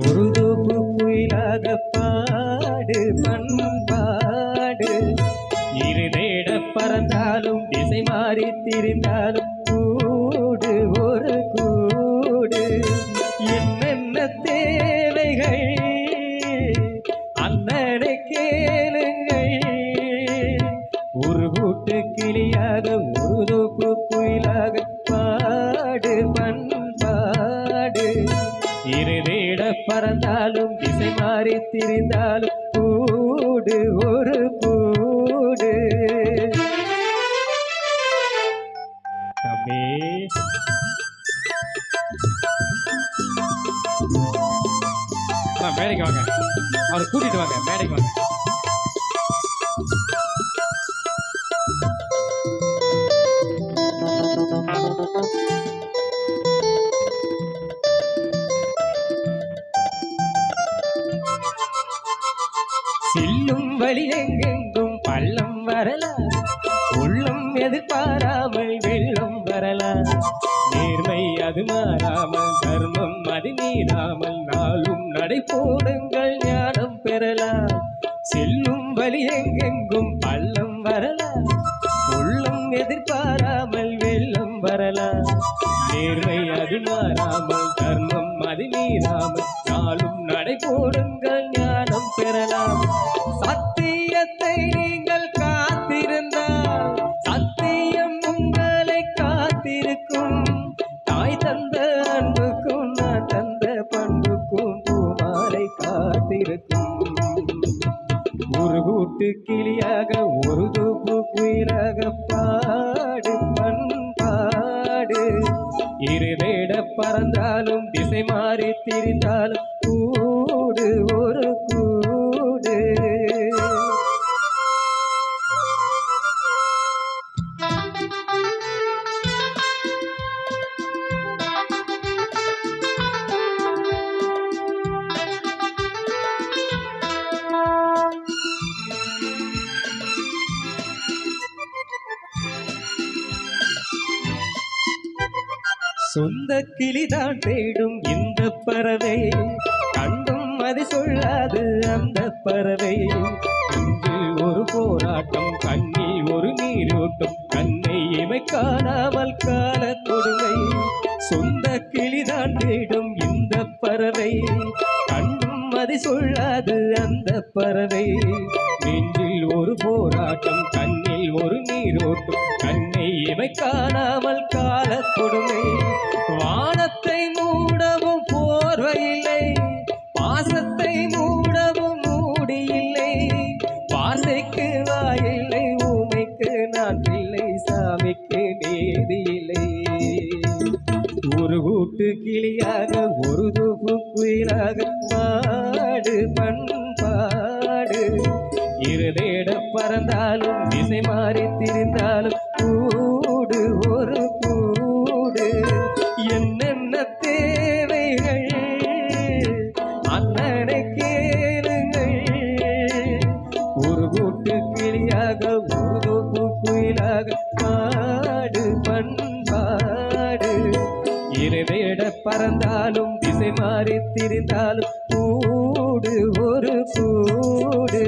ஒரு தூப்பு குயிலாக பாடு பண்பாடு இரு தேட பறந்தாலும் திசை மாறி திரிந்தாலும் கூடு ஒரு கூடு என்னென்ன தேவைகள் அண்ணனை கேளுங்கள் ஒரு கூட்டு கிளியாக ஒரு தூப்பு குயிலாக பாடு பண்பாடு இரு தேட பறந்தாலும் திசை மாறி திரிந்தாலும் கூடு ஒரு கூடு. தம்பி மேடைக்கு வாங்க, அவரை கூட்டிட்டு வாங்க, மேடைக்கு வாங்க. செல்லும் வழி எங்கெங்கும் பள்ளம் வரலாம், உள்ளம் எதிர்பாராமல் வெள்ளம் வரலாம். நேர்மை அது மாறாமல் தர்மம் அது மீறாமல் நாளும் நடை போடுங்கள் ஞானம் பெறலாம். செல்லும் வழி எங்கெங்கும் பள்ளம் வரலாம், உள்ளம் எதிர்பாராமல் வெள்ளம் வரலாம். நேர்மை அது மாறாமல் தர்மம் அது மீறாமல் நாளும் நடை போடுங்கள் ஞானம் பெறலாம். சத்தியத்தை நீங்கள் காத்திருந்தால் சத்தியம் உங்களை காத்திருக்கும். தாய் தந்த அன்புக்கும் நான் தந்த பண்புக்கும் பூமாலை காத்திருக்கும். ஒரு கூட்டு கிளியாக ஒரு தூப்பு குயிலாக பாடு பண்பாடு இரு தேட பறந்தாலும் திசை மாறி திரிந்தாலும் கூடு ஒரு கூடு. சொந்த கிளிதான் தேடும் இந்த பறவை, கண்டும் அது சொல்லாது அந்த பறவை. நெஞ்சில் ஒரு போராட்டம், கண்ணில் ஒரு நீரோட்டம், கண்ணை இமை காணாமல் கால கொடுமை. சொந்த கிளிதான் தேடும் இந்த பறவை, கண்டும் அது சொல்லாது அந்த பறவை. நெஞ்சில் ஒரு போராட்டம், கண்ணில் ஒரு நீரோட்டம், கண்ணை இமை காணாமல் கால கொடுமை. வானத்தை மூடவும் போர்வையில்லை, பாசத்தை மூடவும் மூடியில்லை. வார்த்தைக்கு வாயில்லை, ஊமைக்கு நான் பிள்ளை, சாமிக்கு நேதியில்லை. ஒரு கூட்டு கிளியாக ஒரு தூப்பு குயிலாக பாடு பண்பாடு இரு தேட பறந்தாலும் திசை மாறி திரிந்தாலும் கூடு ஒரு கூடு. என்னென்ன தேவைகள் அண்ணனை கேளுங்கள் ஒரு கூட்டு கிளியாக ஒரு தூப்பு குயிலாக பாடு பண்பாடு இரு தேட பறந்தாலும் திசை மாறி திரிந்தாலும் கூடு ஒரு கூடு.